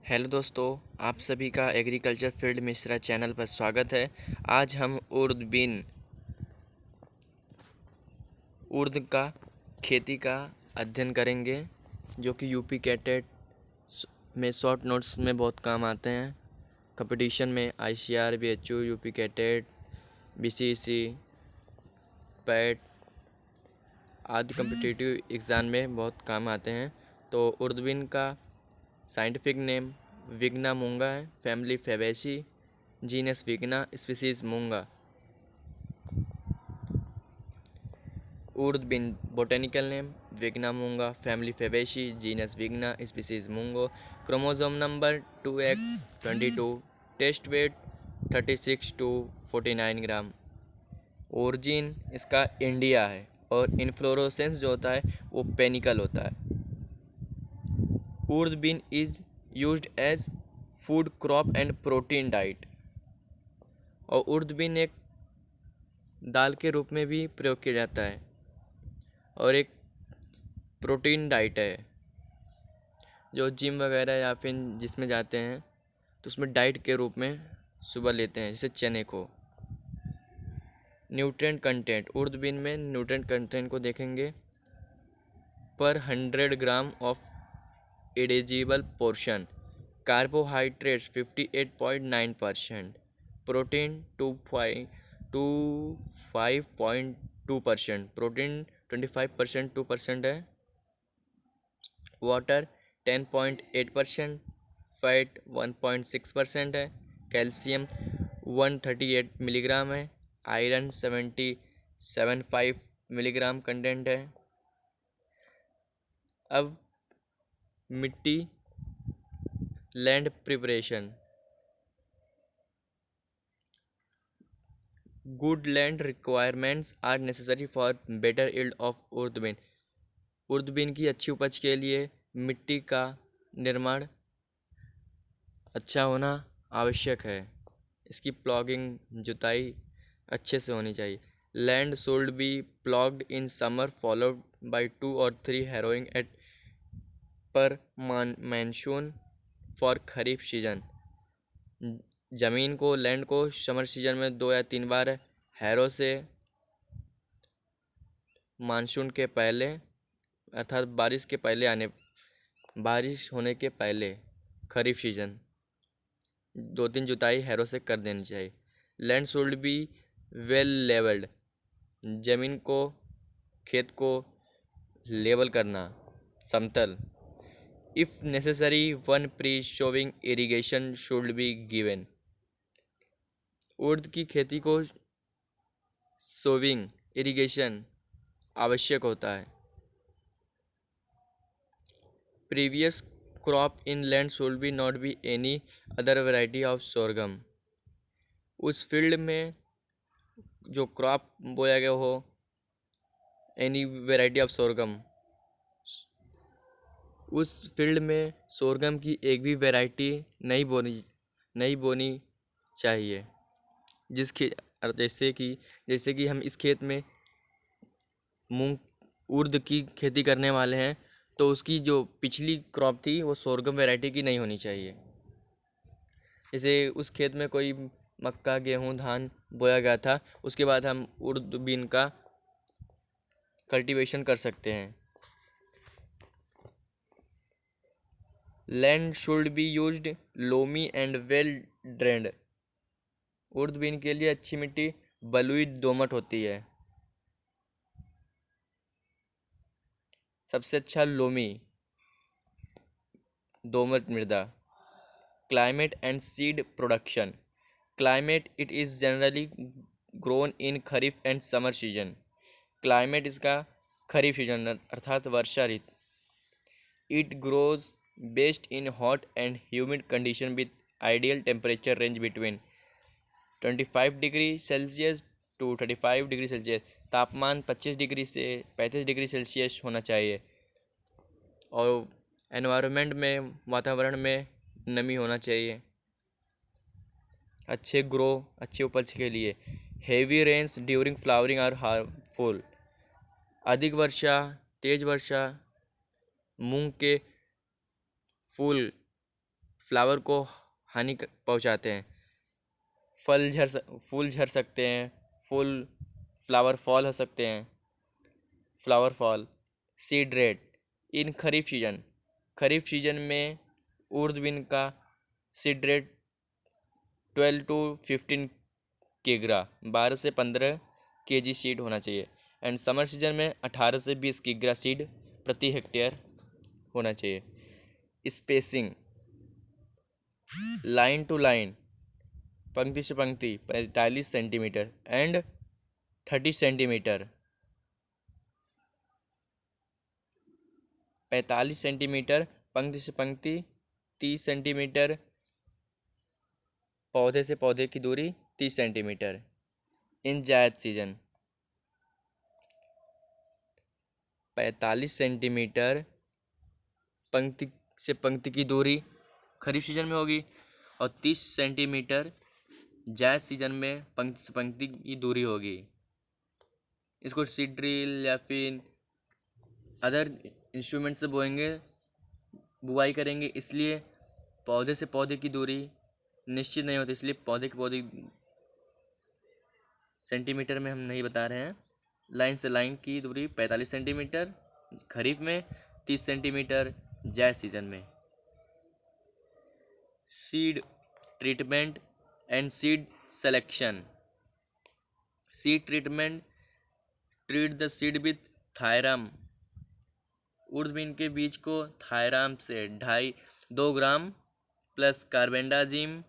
Hello दोस्तों, आप सभी का एग्रीकल्चर फील्ड मिश्रा चैनल पर स्वागत है। आज हम उर्द का खेती का अध्ययन करेंगे, जो कि यूपी कैटेट में शॉर्ट नोट्स में बहुत काम आते हैं। कंपटीशन में ICR, BHU, UP CATET, BCEC, PAT आदि कम्पिटिटिव एग्ज़ाम में बहुत काम आते हैं। तो उर्दबिन का साइंटिफिक नेम विग्ना मूंगा है, family fabaceae, genus vigna, species mungo. Urd bean botanical name vigna mungo, family fabaceae, genus vigna, species mungo. Chromosome number 2x22, test weight 36 to 49 gram. Origin इसका इंडिया है और इन्फ्लोरोसेंस जो होता है वो पेनिकल होता है। Urd bean is used as food crop and protein diet. और उर्द बीन एक दाल के रूप में भी प्रयोग किया जाता है और एक प्रोटीन डाइट है। जो जिम वगैरह या फिर जिसमें जाते हैं तो उसमें डाइट के रूप में सुबह लेते हैं, जैसे चने को। न्यूट्रिएंट कंटेंट, उर्द बीन में न्यूट्रिएंट कंटेंट को देखेंगे। पर 100 gram of edible portion, carbohydrates 58.9%, protein 5.2%, protein 25% 2% है, वाटर 10.8%, फैट 1.6% है, कैल्शियम 138 मिलीग्राम है, आयरन 77.5 मिलीग्राम कंटेंट है। अब मिट्टी, land preparation. Good land requirements are necessary for better yield of urd bean. Urd bean की अच्छी उपज के लिए मिट्टी का निर्माण अच्छा होना आवश्यक है। इसकी प्लॉगिंग, जुताई अच्छे से होनी चाहिए। Land should be ploughed in summer followed by 2 or 3 harrowing at pre monsoon for kharif season. ज़मीन को, लैंड को समर सीजन में 2 या 3 बार हैरो से मानसून के पहले, अर्थात बारिश होने के पहले खरीफ सीजन 2-3 जुताई हैरो से कर देनी चाहिए। Land should be well levelled, जमीन को, खेत को लेवल करना, समतल। If necessary 1 pre sowing irrigation should be given. Urd की खेती को सोविंग इरिगेशन आवश्यक होता है। Previous crop in land should be not be any other variety of sorghum. उस फील्ड में जो क्रॉप बोया गया हो, एनी वैरायटी ऑफ सोरगम, उस फील्ड में सोरगम की एक भी वैरायटी नहीं बोनी चाहिए। जैसे कि हम इस खेत में मूंग उर्द की खेती करने वाले हैं, तो उसकी जो पिछली क्रॉप थी वो सोरगम वैरायटी की नहीं होनी चाहिए। जैसे उस खेत में कोई मक्का, गेहूं, धान बोया गया था, उसके बाद हम उर्द बीन का कल्टीवेशन कर सकते हैं। Land should be used loamy and well drained. उर्द बीन के लिए अच्छी मिट्टी बलुई दोमट होती है। सबसे अच्छा लोमी दोमट मृदा। Climate and seed production. Climate, it is generally grown in kharif and summer season. Climate इसका खरीफ सीजन अर्थात वर्षा ऋतु। It grows best in hot and humid condition with ideal temperature range between 25 degree Celsius to 35 degree Celsius. तापमान 25 degree से 35 degree Celsius होना चाहिए। और environment में, वातावरण में नमी होना चाहिए अच्छी उपज के लिए। Heavy rains during flowering are harmful. अधिक वर्षा, तेज वर्षा मूंग के फूल फ्लावर को हानि पहुंचाते हैं। फूल झड़ सकते हैं, फूल फ्लावर फॉल हो सकते हैं, flower fall. Seed rate in kharif season में उर्द बीन का सीड रेट 12 to 15 किग्रा 12 से 15 केजी सीड होना चाहिए। एंड समर सीजन में 18 से 20 किग्रा सीड प्रति हेक्टेयर होना चाहिए। स्पेसिंग लाइन टू लाइन, पंक्ति से पंक्ति 45 सेंटीमीटर एंड 30 सेंटीमीटर, 45 सेंटीमीटर पंक्ति से पंक्ति, 30 सेंटीमीटर, पौधे से पौधे की दूरी 30 सेंटीमीटर। इन जायद सीजन 45 सेंटीमीटर पंक्ति से पंक्ति की दूरी खरीफ सीजन में होगी और 30 सेंटीमीटर जायद सीजन में पंक्ति से पंक्ति की दूरी होगी। इसको सीड ड्रिल या फिर अदर इंस्ट्रूमेंट से बुआई करेंगे, इसलिए पौधे से पौधे की दूरी निश्चित नहीं होती, इसलिए पौधे के पौधे सेंटीमीटर में हम नहीं बता रहे हैं। लाइन से लाइन की दूरी 45 सेंटीमीटर खरीफ में, 30 सेंटीमीटर जायद सीजन में। Seed treatment and seed selection. Seed treatment, treat the seed with thiram. उर्द बीन के बीज को थायराम से 2 ग्राम प्लस कार्बेंडाजिम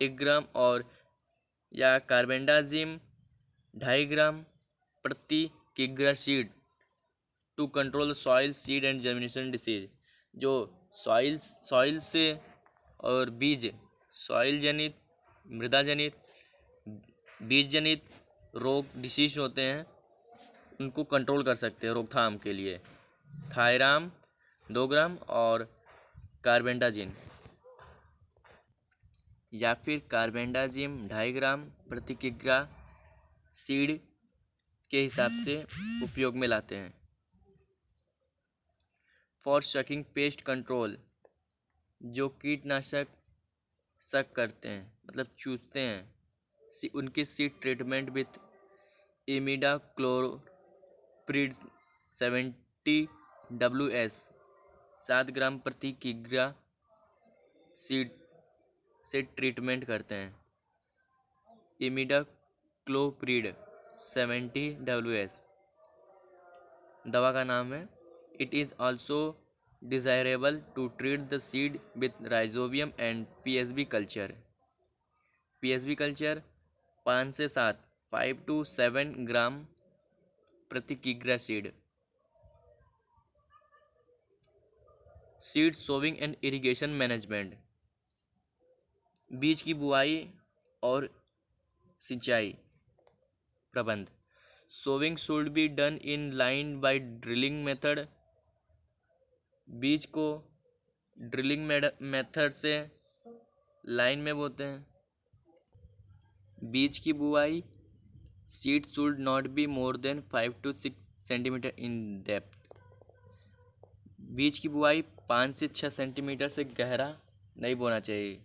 1 ग्राम और या कार्बेंडाजिम 2.5 ग्राम प्रति किग्रा seed to control soil seed and germination disease. जो सॉइल से और बीज, सॉइल जनित, मृदा जनित, बीज जनित रोग डिसीज होते हैं, उनको कंट्रोल कर सकते हैं रोकथाम के लिए। थायराम 2 ग्राम और कार्बेंडाजिम या फिर कार्बेंडाजिम 2.5 ग्राम प्रति किग्रा सीड के हिसाब से उपयोग में लाते हैं। फॉर शकिंग पेस्ट कंट्रोल, जो कीटनाशक शक करते हैं मतलब चूसते हैं, उनके सीड ट्रीटमेंट विथ इमिडा क्लोप्रिड 70 WS 7 ग्राम प्रति किग्रा सीड से ट्रीटमेंट करते हैं। इमिडा क्लोप्रिड 70 WS दवा का नाम है। It is also desirable to treat the seed with rhizobium and PSB culture. PSB culture 5 से 7 5 to 7 ग्राम प्रति किग्रा seed. Seed sowing and irrigation management, बीज की बुआई और सिंचाई प्रबंध। Sowing should be done in line by drilling method. बीज को ड्रिलिंग मेथड से लाइन में बोते हैं। बीज की बुआई, seed should not be more than 5 to 6 centimetre in depth. बीज की बुआई 5 से 6 सेंटीमीटर से गहरा नहीं बोना चाहिए।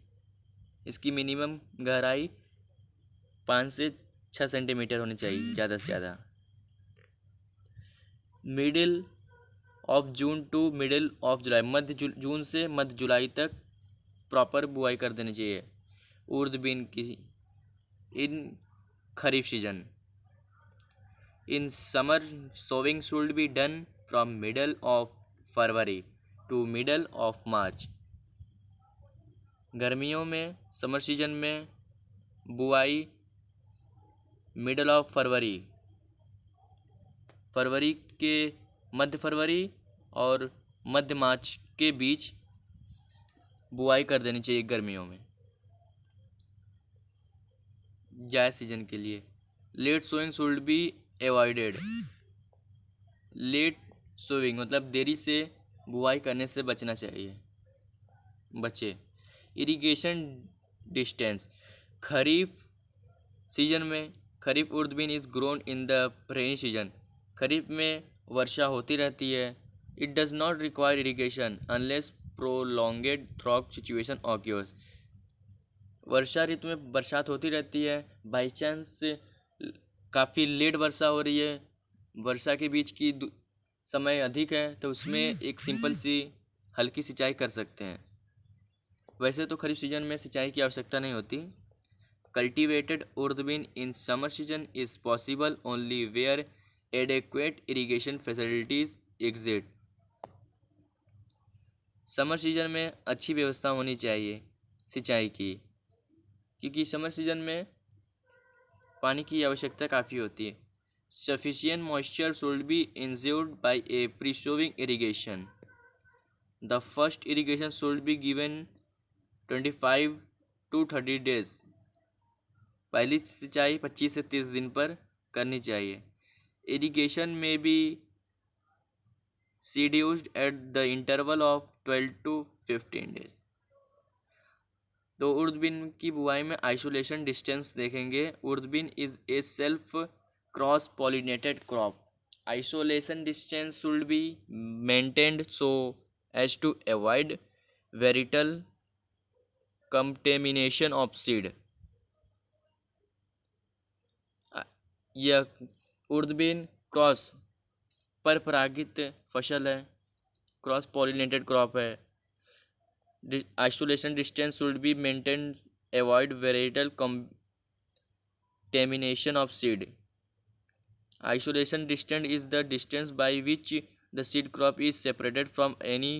इसकी मिनिमम गहराई 5 से 6 सेंटीमीटर होनी चाहिए ज़्यादा से ज़्यादा। Middle of June to middle of July, मध्य जून से मध्य जुलाई तक प्रॉपर बुआई कर देनी चाहिए उर्द बीन की in kharif season. In summer sowing should be done from middle of February to middle of March. गर्मियों में समर सीजन में बुआई मिडल ऑफ फरवरी के मध्य फरवरी और मध्य मार्च के बीच बुआई कर देनी चाहिए गर्मियों में जायद सीजन के लिए। Late sowing should be avoided. Late sowing मतलब देरी से बुआई करने से बचना चाहिए, बचे। इरिगेशन डिस्टेंस, खरीफ सीजन में kharif urd bean is grown in the rainy season. Kharif में वर्षा होती रहती है। It does not require irrigation unless prolonged drop situation occurs. वर्षा ऋतु में बरसात होती रहती है, बाई चांस काफ़ी लेट वर्षा हो रही है, वर्षा के बीच की समय अधिक है, तो उसमें एक सिंपल सी हल्की सिंचाई कर सकते हैं। वैसे तो खरीफ सीजन में सिंचाई की आवश्यकता नहीं होती। Cultivated urd bean in summer season is possible only where adequate irrigation facilities exist. Summer season में अच्छी व्यवस्था होनी चाहिए सिंचाई की, क्योंकि समर सीजन में पानी की आवश्यकता काफ़ी होती है। Sufficient moisture should be ensured by a presowing irrigation. The first irrigation should be given 25 to 30 days। पहली सिंचाई 25 से 30 दिन पर करनी चाहिए। इरिगेशन में be scheduled at the interval of 12 to 15 days। तो उर्दबिन की बुआई में आइसोलेशन डिस्टेंस देखेंगे। Urd bean is a self cross pollinated crop. Isolation distance should be maintained so as to avoid varietal contamination of seed. यह उर्दबिन क्रॉस पर परागित फसल है, क्रॉस पॉलिनेटेड क्रॉप है। Isolation distance should be maintained avoid varietal contamination of seed। Isolation distance is the distance by which the seed crop is separated from any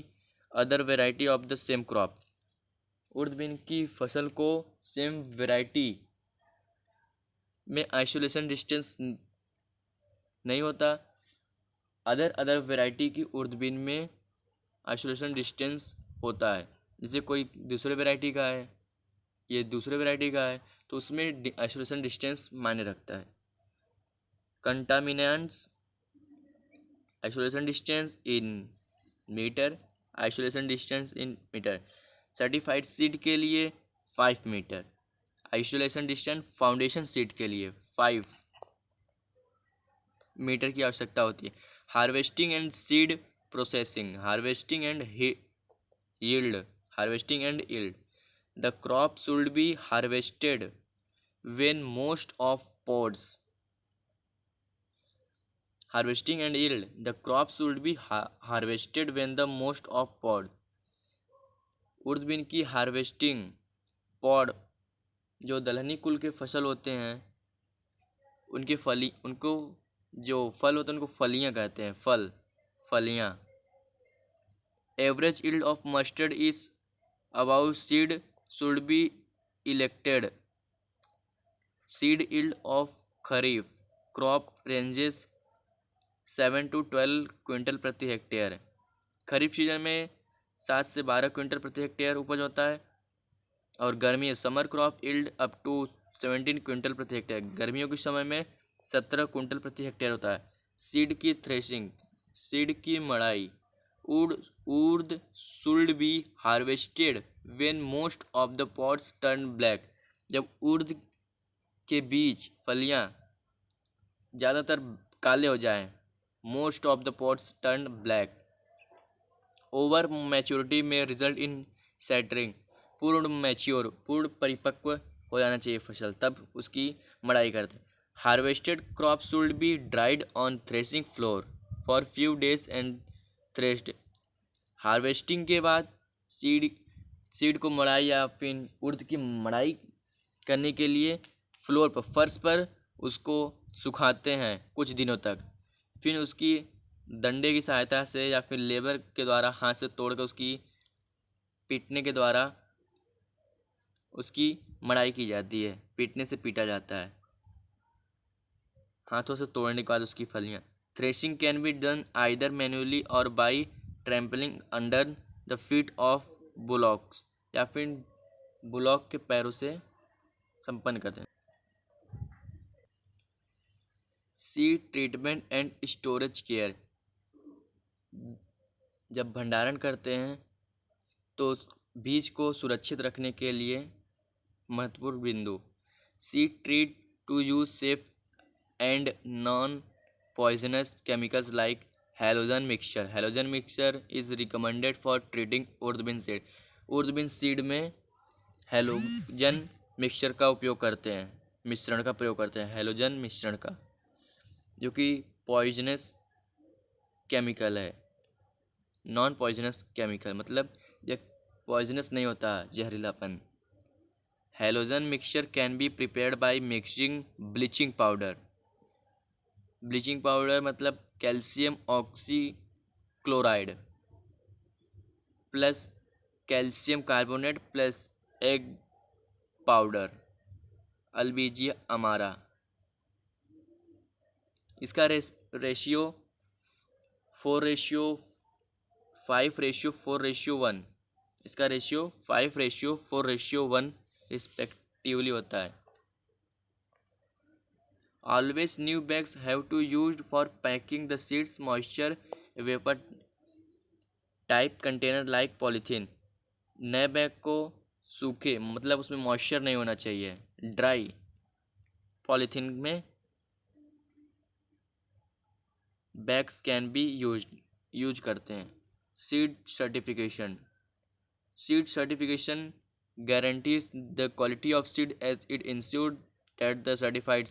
other variety of the same crop। उर्द bean की फसल को same variety में isolation distance नहीं होता, other variety की उर्द bean में आइसोलेशन डिस्टेंस होता है। जैसे कोई दूसरे वेराइटी का है, ये दूसरे वेराइटी का है, तो उसमें आइसोलेशन डिस्टेंस मायने रखता है। Contaminants isolation distance in metre, isolation distance in metre. Certified seed के लिए 5 metre, isolation distance foundation seed के लिए 5 मीटर की आवश्यकता होती है। Harvesting and seed processing, harvesting and yield, harvesting and yield. The crop should be harvested when most of pods, harvesting and yield, the crop should be harvested when the most of pod। उर्द bean की harvesting, pod जो दलहनी कुल के फसल होते हैं उनको जो फल होते हैं उनको फलियां कहते हैं, फलियां। Average yield of mustard is about seed should be elected। Seed yield of kharif crop ranges 7 to 12 quintal प्रति हेक्टेयर। खरीफ सीजन में 7 से 12 क्विंटल प्रति हेक्टेयर उपज होता है। और गर्मी summer crop yield up to 17 quintal प्रति हेक्टेयर। गर्मियों के समय में 17 क्विंटल प्रति हेक्टेयर होता है। सीड की थ्रेशिंग, सीड की मड़ाई। उर्द should be harvested when most of the pods turn black. जब उर्द के बीज फलियां ज़्यादातर काले हो जाएं, most of the pods turn black. Over maturity में रिजल्ट इन सैटरिंग। पूर्ण परिपक्व हो जाना चाहिए फसल, तब उसकी मड़ाई करते हैं। Harvested crop should be dried on threshing floor for few days and threshed. Harvesting के बाद सीड को मड़ाई या फिर उर्द की मड़ाई करने के लिए फ्लोर पर, फर्श पर उसको सुखाते हैं कुछ दिनों तक। फिर उसकी डंडे की सहायता से या फिर लेबर के द्वारा हाथ से तोड़कर उसकी पीटने के द्वारा उसकी मड़ाई की जाती है। पीटने से पीटा जाता है, हाथों से तोड़ने के बाद उसकी फलियां। Threshing can be done either manually और by trampling under the feet of bullocks, या फिर बुलॉक के पैरों से संपन्न करते हैं। Seed treatment and storage care. जब भंडारण करते हैं तो बीज को सुरक्षित रखने के लिए महत्वपूर्ण बिंदु। Seed treat to use safe and non poisonous chemicals like halogen mixture is recommended for treating urd bean seed. Urd bean seed में हेलोजन मिक्सचर का उपयोग करते हैं, मिश्रण का प्रयोग करते हैं, हेलोजन मिश्रण का, जो कि पॉइजनस केमिकल है। नॉन पॉइजनस केमिकल मतलब ये पॉइजनस नहीं होता, जहरीलापन। Halogen mixture can be prepared by mixing bleaching powder. Bleaching powder मतलब calcium oxychloride plus calcium carbonate plus egg powder, albizia amara. इसका रेशियो 4:5:4:1। इसका रेशियो 5:4:1 रिस्पेक्टिवली होता है। Always new bags have to used for packing the seeds moisture vapour type container like polythene. नए बैग को सूखे मतलब उसमें मॉइस्चर नहीं होना चाहिए, ड्राई पॉलीथीन में बैग्स कैन बी यूज करते हैं। Seed certification guarantees the quality of seed as it ensures that the certified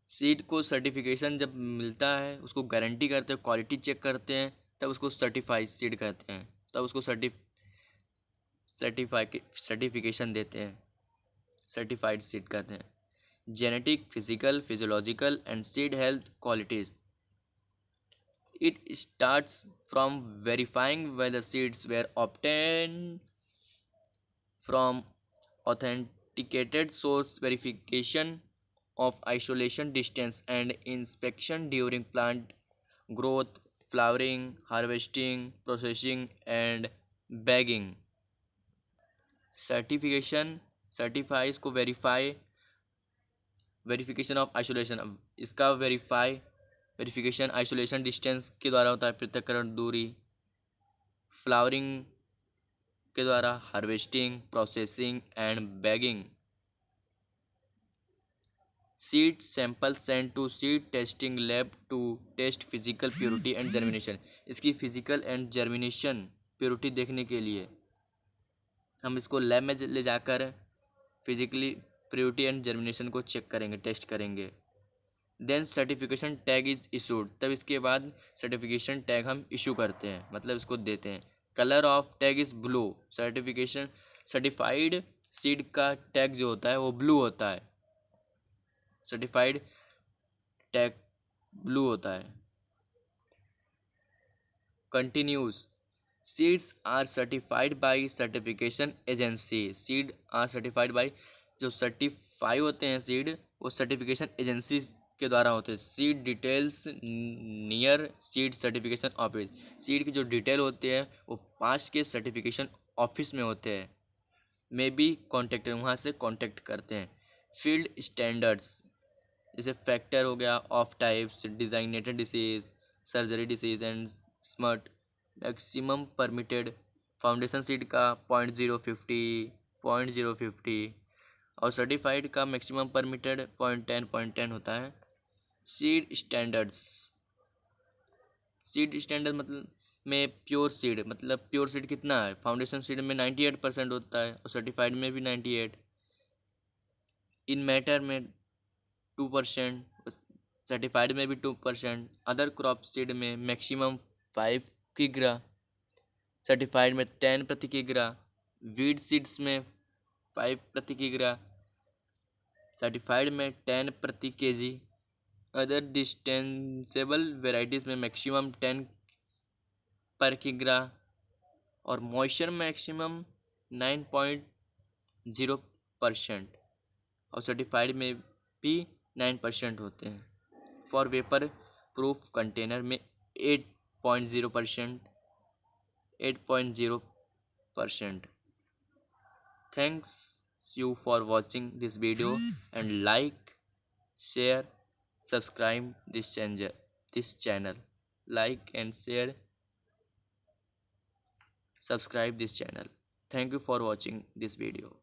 seed को सर्टिफिकेशन जब मिलता है उसको गारंटी करते हैं, क्वालिटी चेक करते हैं, तब उसको सर्टिफाइड सीड कहते हैं, तब उसको सर्टिफिकेशन देते हैं, सर्टिफाइड सीड कहते हैं। Genetic, physical, physiological and seed health qualities. It starts from verifying whether seeds were obtained from authenticated source, verification of isolation distance and inspection during plant growth, flowering, harvesting, processing and bagging. Certification certifies को verification of isolation, इसका verification isolation distance के द्वारा होता है, पृथक्करण दूरी। Flowering के द्वारा, harvesting, processing and bagging. Seed sample send to seed testing lab to test physical purity and germination. इसकी फिजिकल एंड जर्मिनेशन प्योरिटी देखने के लिए हम इसको लैब में ले जाकर फिजिकली प्योरिटी एंड जर्मिनेशन को चेक करेंगे, टेस्ट करेंगे। Then certification tag is issued, तब इसके बाद सर्टिफिकेशन टैग हम इशू करते हैं, मतलब इसको देते हैं। Colour of tag is blue. Certified seed का टैग जो होता है वो ब्लू होता है, सर्टिफाइड टैग ब्लू होता है। Continuous, seeds are certified by certification agency. Seed are certified by, जो सर्टिफाई होते हैं सीड वो सर्टिफिकेशन एजेंसी के द्वारा होते हैं। Seed details near seed certification office. Seed की जो डिटेल होते हैं वो पास के सर्टिफिकेशन ऑफिस में होते हैं। मे बी कॉन्टेक्ट, वहाँ से कॉन्टेक्ट करते हैं। फील्ड स्टैंडर्ड्स जैसे फैक्टर हो गया, of types, designated disease, surgery disease and स्मर्ट। Maximum permitted foundation seed का 0.050 और सर्टिफाइड का मैक्सिमम परमिटेड 0.10 होता है। सीड स्टैंडर्ड मतलब में प्योर सीड, मतलब प्योर सीड कितना है, फाउंडेशन सीड में 98% होता है और सर्टिफाइड में भी 98। इन मैटर में 2%, सर्टिफाइड में भी 2%। अदर क्रॉप सीड में मैक्सिमम 5 किग्रा, सर्टिफाइड में 10 प्रति किग्रा। वीड सीड्स में 5 प्रति किग्रा, सर्टिफाइड में 10 प्रति केजी। अदर डिस्टेंसेबल वेराइटीज़ में मैक्सिमम 10 पर किग्रा और मॉइस्चर मैक्सिमम 9.0% और सर्टिफाइड में भी 9% होते हैं। फॉर वेपर प्रूफ कंटेनर में 8.0%। Thanks you for watching this video and like, share, subscribe this channel. Like and share, subscribe this channel. Thank you for watching this video.